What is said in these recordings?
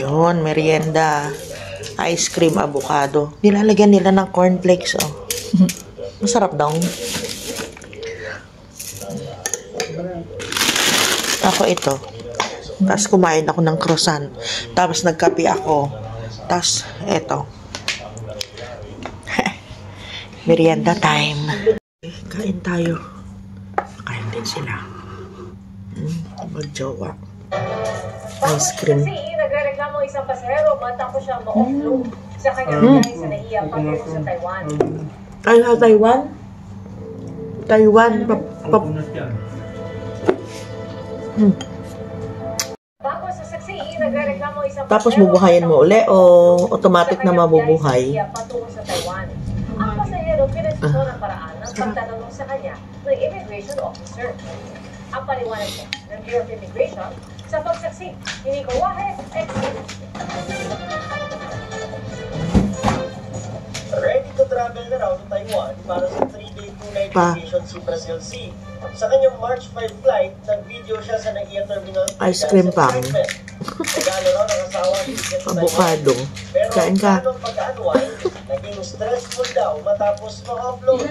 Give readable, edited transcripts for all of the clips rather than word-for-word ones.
Yun, merienda. Ice cream avocado. Nilalagyan nila ng cornflakes, oh. Masarap daw. Ako ito. Tapos kumain ako ng croissant. Tapos nagkape ako. Tapos, eto. Merienda time. Kain tayo. Kain din sila. Magjowa. Ice cream. Kasi nagreklamo isang pasahero, matapos siya ma-offload sa kanyang biyahe sa NAIA patungo sa Taiwan. Ay, sa Taiwan? Taiwan. Bago sa saksi, nagreklamo isang Tapos bubuhayin mo uli o automatic na mabubuhay? Patungo sa Taiwan. Ang pasahero pinagsuso ng paraan ng pagtatanong sa kanya ng immigration officer. Ang paliwanag niya ng Bureau of Immigration sa pagsaksi, hindi ko wahe, ready to travel na raw to Taiwan para sa 3-day 2-night vacation si Brazil Sea. Sa kanyang March 5 flight, nag-video siya sa NAIA Terminal. Ice cream pang. Regalo raw ng asawa ni Avocado. Kain ka. Pero pag-unwind, naging stressful daw matapos ma-upload.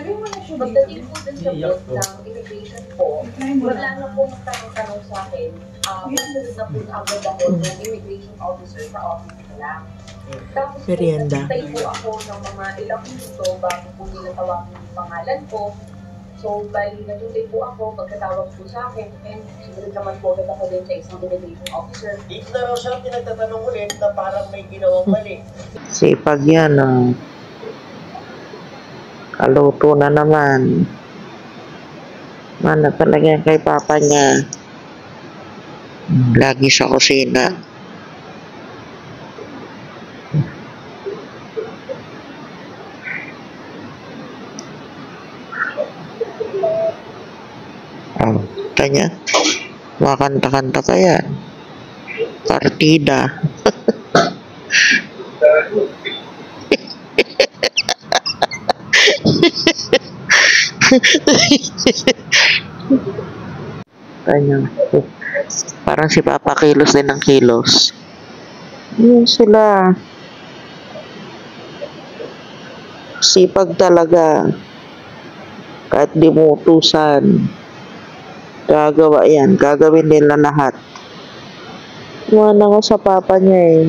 pagdating po dun sa board ng immigration po, wala na po magtanong-tanong sa akin. Masunod na po agad ako ng immigration officer sa office na lang. Tapos Merienda. tayo po ako ng mga ilang minuto bago po nila tawagin yung pangalan ko. So, bali, natutay po ako pagkatawag po sa akin and siguro naman po agad ako din sa isang immigration officer. Dito na raw siya pinagtatanong ulit na parang may ginawang mali. Sipag yan, oh. Kaluto na naman. Mana talaga kay papa niya. Lagi sa kusina. Oh, tanya. Makanta-kanta ka yan. Partida. Tanya. Parang si Papa kilos din ng kilos. Yun sila. Sipag talaga. Kahit di mo utusan. Gagawa yan. Gagawin nila lahat. Iwan ako sa papa niya eh.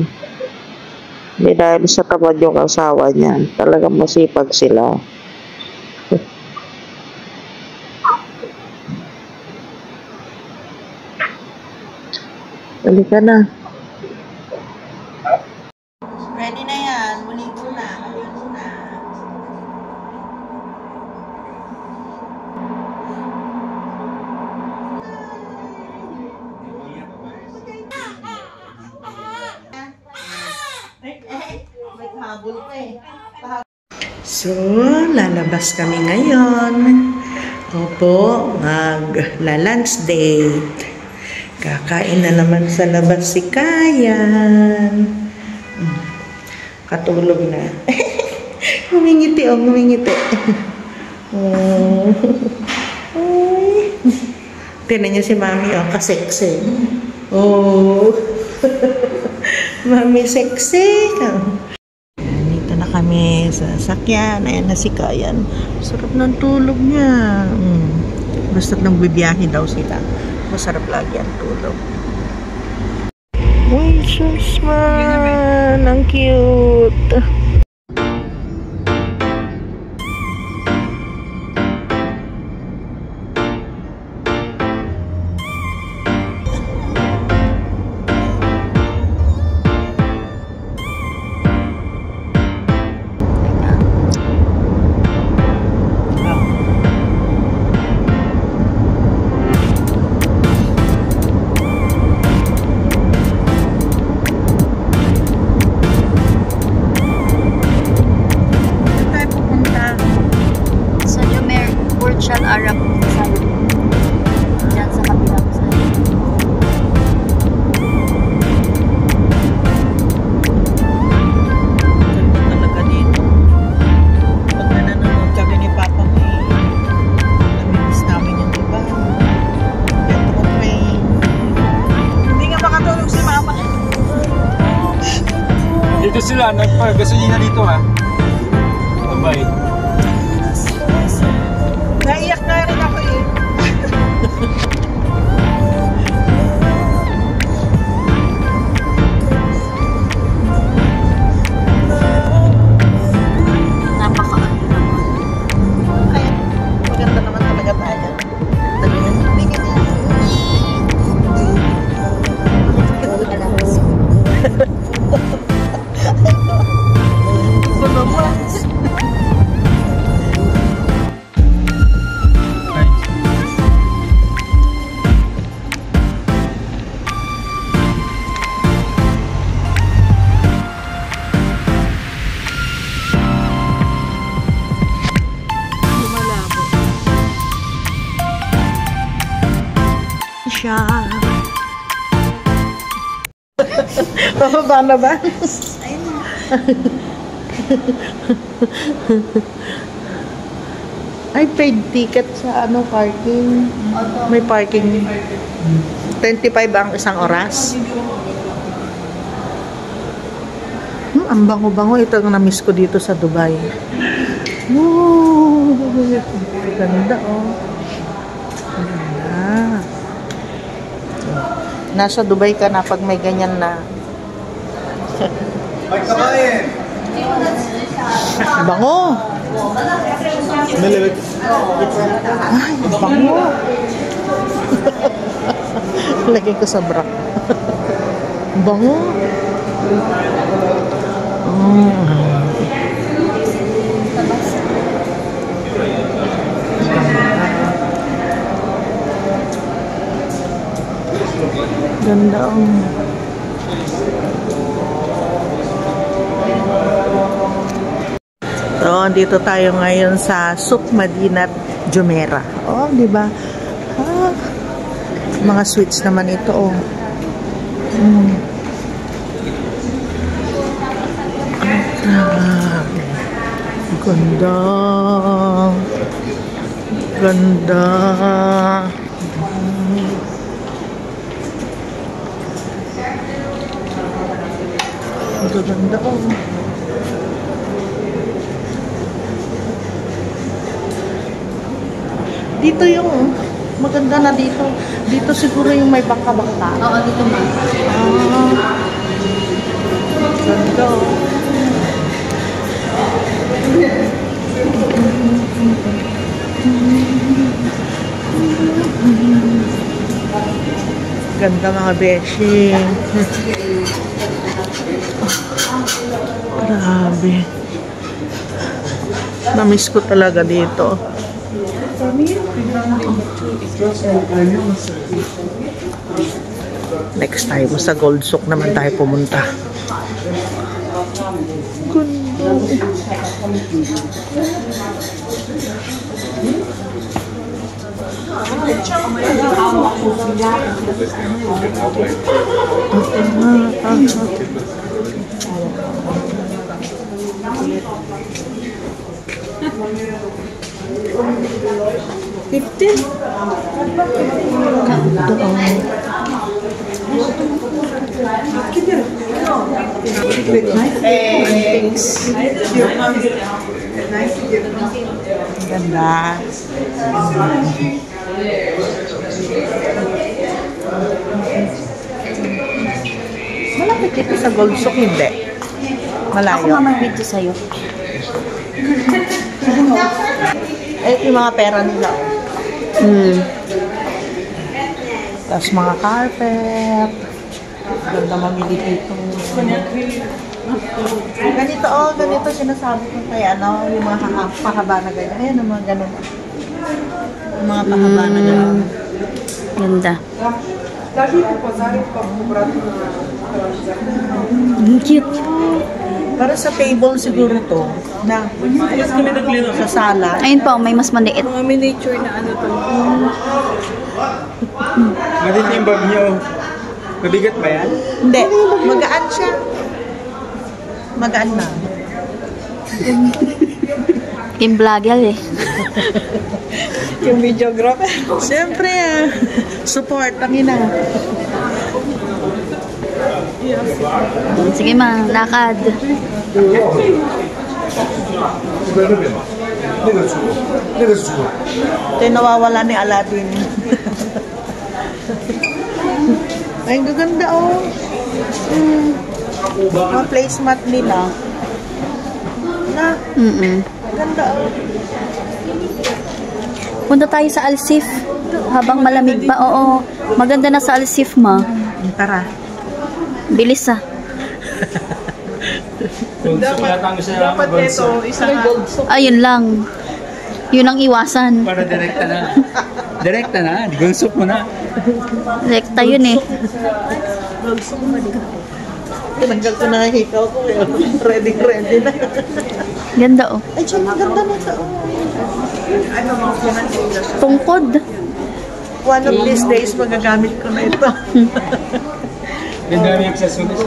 Hindi dahil sa tamad yung asawa niya. Talagang masipag sila. Halika na. Ready na yan. Muli ko na. Muli na. So, lalabas kami ngayon. Opo, mag-lunch date. Kakain na naman sa labas si Kayan. Katulog na. Humingiti, oh, humingiti. Oh. Ay. Tinan niyo si Mami, oh, kaseksi. Oh. Mami, sexy. Dito na kami sa sasakyan. Ayan na si Kayan. Sarap ng tulog niya. Basta't nang bibiyahe daw sila. Masarap lagi ang tulog. Uy, sus man. Ang cute. sila, nagpagasolina dito ha. Dubai. Naiyak nga rin ako eh. Maganda naman talaga tayo. Siya. Pababa na ba? Ay, paid ticket sa parking. May parking. 25 ang isang oras. Ang bango-bango. Ito ang na-miss ko dito sa Dubai. Woo! Ganda, oh. Ganda. Nasa Dubai ka na pag may ganyan na. Bango! Ay, bango! Lagay ko sa bra. Bango! Ganda ang so, andito tayo ngayon sa Souk Madinat Jumeirah. Oh, di ba? Ah, mga sweets naman ito, oh. Ganda. Ganda. Ganda, oh. Dito yung maganda na dito. Dito siguro yung may bangka-bangka. Oo, dito ma. Ganda. Ganda mga beshi. Grabe. Na-miss ko talaga dito. Next time, sa Gold Souk naman tayo pumunta. Ganda. Malapit dito sa Gold Souk, hindi? Malayo. Ako mamamit sa'yo. Eh, yung mga pera nila. Tapos mga carpet. Ganda mamili dito. Ganito, oh, ganito sinasabi ko kaya, ano, yung mga pahaba na ganyan. Ayan, yung mga ganun. Yung mga pahaba na ganun. Ganda. Cute. Para sa table siguro to. Na, sa sala. Ayun po, may mas maliit. Mga miniature na ano to. Madit yung bag niyo. Mabigat ba yan? Hindi, magaan siya. Magaan na. Kim Vlogger eh. Yung videographer. Siyempre, support ang ina. Sige ma, lakad. Ito yung nawawala ni Aladdin. Ay, ang gaganda oh. Mga placemat nila. Na, ganda oh. Punta tayo sa Alsif. Habang malamig pa. Oo, maganda na sa Alsif ma. Tara. Bilis ah. Dapat ito, isang Ayun lang. Yun ang iwasan. Para direkta na. Direkta na. Gunsok mo na. Rekta yun eh. Tinanggal ko na hikaw ko. Ready na. Ganda oh. Ay, siya maganda na ito. Tungkod. One of these days, magagamit ko na ito. Ganda yung accessories.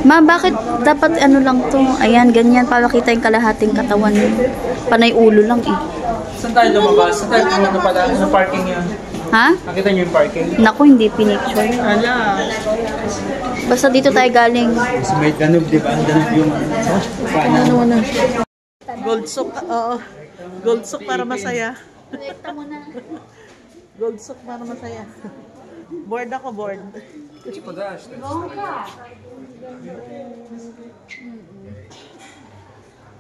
Ma, bakit dapat ano lang to? Ayan, ganyan para kita yung kalahating katawan. Panay ulo lang eh. Saan tayo lumabas? Saan tayo pumunta pala? Sa parking yun. Ha? Nakita niyo yung parking? Naku, hindi pinicture. ala. Basta dito tayo galing. Sa may Danube, di ba? Ang Danube yung Ano? Gold sock, oo. Gold sock para masaya. Rekta mo na. Gold sock para masaya. Bored ako, bored.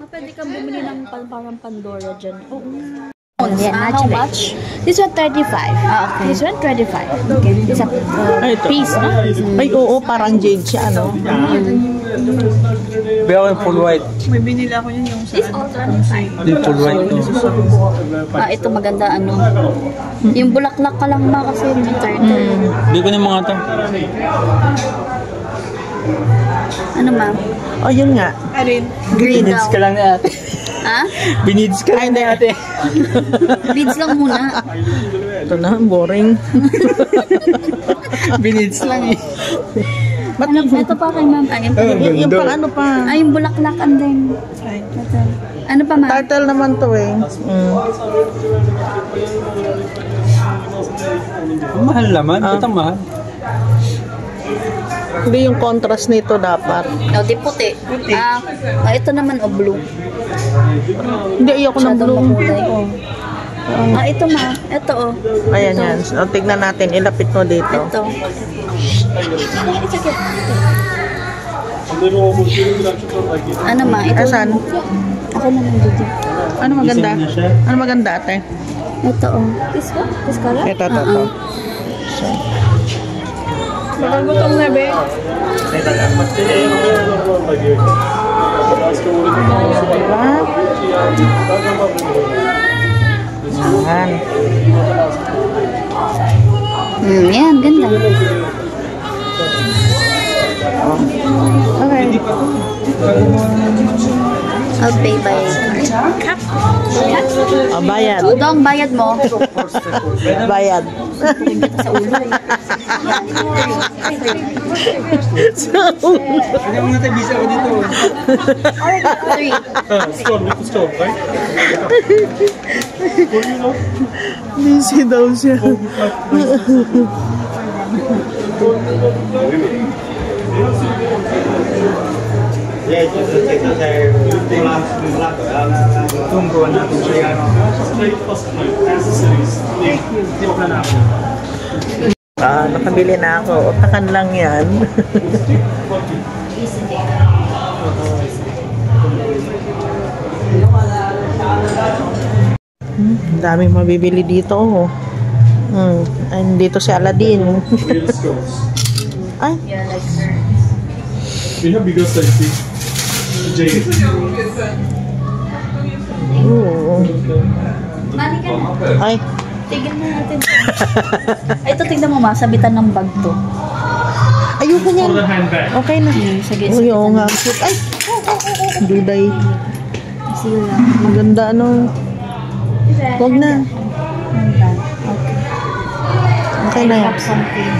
Pwede kang bumili ng parang Pandora dyan. How much? This one 35. Okay. This one 25. Okay. It's a piece, no? Ay, oo, parang jade siya, ano? Pero yung full white. May binili ako yun yung sa ano. Yung full white to. Ito maganda ano. Yung bulaklak ka lang ma kasi yung turtle. Hindi ko na yung mga to. Ano ma? Oh, yun nga. Arin. Green Binids daw. ka lang na ate. Ha? Binids ka lang na ate. Beads lang muna. Ito na, boring. Binids lang eh. Ano, ito pa kay ma'am. Ay, Yung pang ano pa. yung bulaklak and then. Ito. Ano pa ma? Turtle naman to eh. Ang mahal naman. Ba't ang mahal? Hindi yung contrast nito dapat. O, di puti. Ito naman o blue. Hindi, ayoko ng Masyadong blue. makulay. Ito ma. Ito o. Ayan yan. So, tignan natin. Ilapit mo dito. Ito. Ano ma? Ito. Asan? Ako naman dito. Ano maganda? Ano maganda ate? Ito o. This one? This color? Ito. Bakal gutom na, be. Diba? Yan. Yan, ganda. Okay. I'll pay by card. Bayad. Ito ang bayad mo. Bayad. Sa ulo eh. Ano mo natin visa ko dito? Three. Busy daw siya. Tungguan natin siya. Nakabili na ako. Utakan lang yan. Ang daming mabibili dito. Oh. Dito si Aladdin. Ay, We have bigger size thing. Jade. ay. Tignan na natin. Ito, tignan mo ma. Sabitan ng bag to. Ayoko niyan. For the handbag. Okay na. Sige, Uy, oo nga. Cute. Ay, duday. sige lang. Maganda ano. Huwag na. Okay na yan. Something.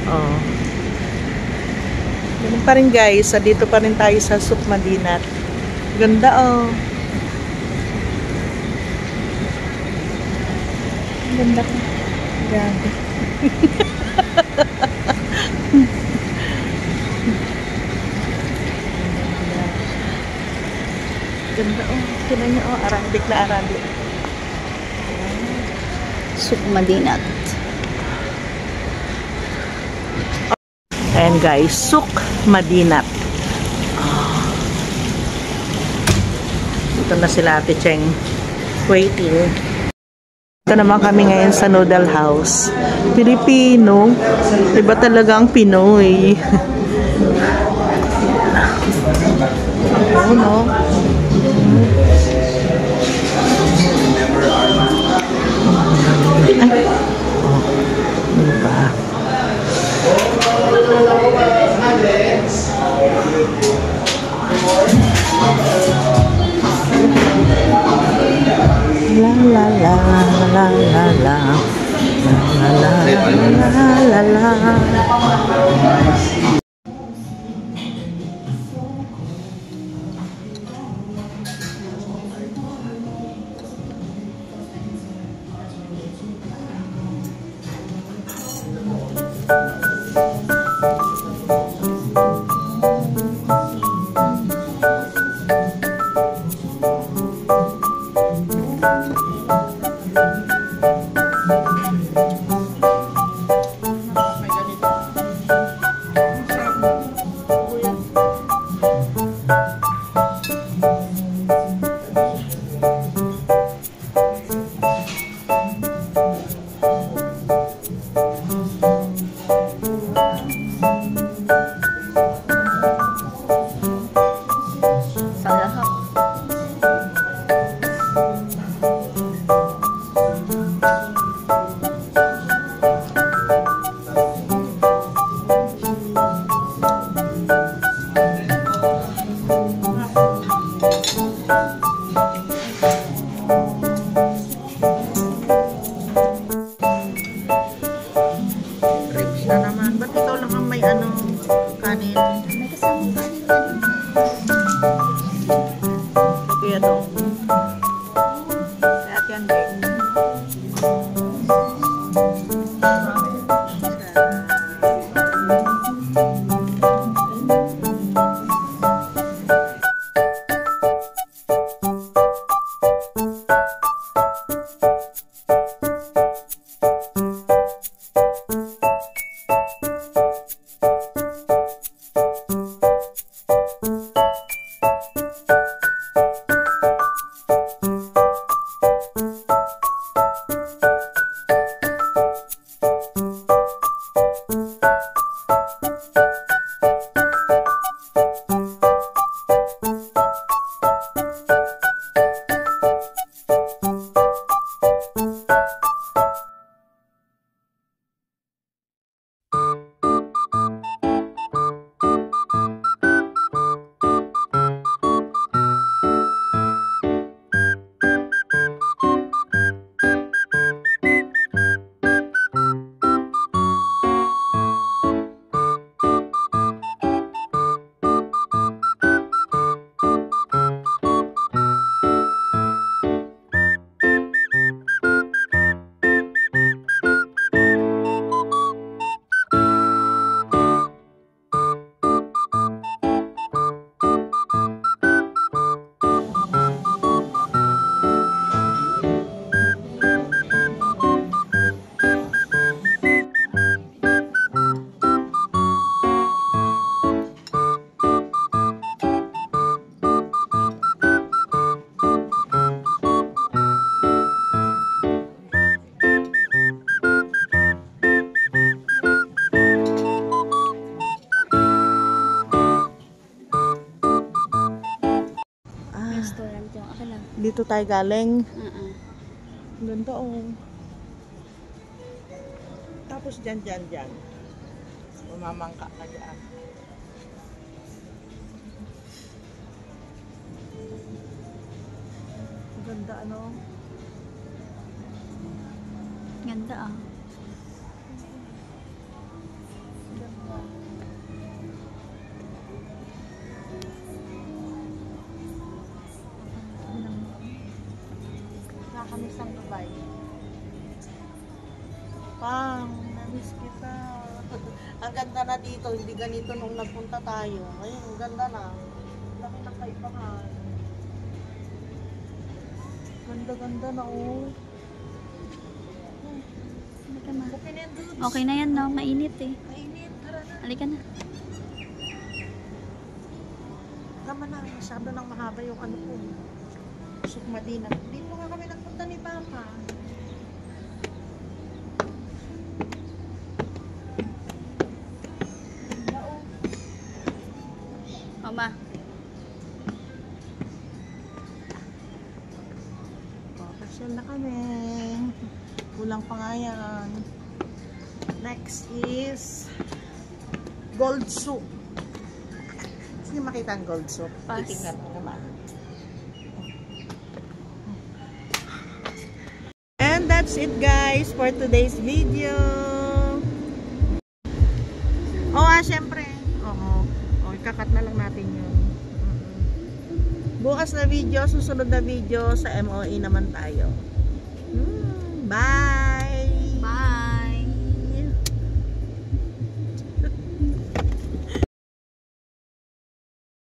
Oh. Ganun pa rin guys. Dito pa rin tayo sa Souq Madinat. Ganda oh. Ganda ko. Grabe. Ganda oh. Tignan niyo oh. Arabic na Arabic. Souk Madinat. Ayan guys, Souk Madinat. Ito na sila Ate Cheng. Waiting. Ito naman kami ngayon sa Noodle House. Pilipino. Iba talaga ang Pinoy. Oo, no? Ay. Oh, diba? La la la la la la la la la la. Dito tayo galing. Ganda oh. Tapos dyan. Mamamangka ka dyan. Ganda ano? Ganda ah. Kami sa Dubai. Pang, namiss kita. Ang ganda na dito, hindi ganito nung nagpunta tayo. Ngayon, ang ganda na. Laki ng kaibahan. Ganda-ganda na, oh. Halika na. Okay na yan, no? Mainit eh. Mainit, tara na. Halika na. Tama na, masyado nang mahaba yung ano po. Sukmadina. Dito nga kami nagpunta ni Papa. Mama. Pasyal na kami. Kulang pa nga yan. Next is gold soup. Gusto niyo makita ang gold soup? Pass. Titingnan mo naman. And that's it guys for today's video. Syempre. Kakat na lang natin yun. Bukas na video, susunod na video sa MOE naman tayo. Bye!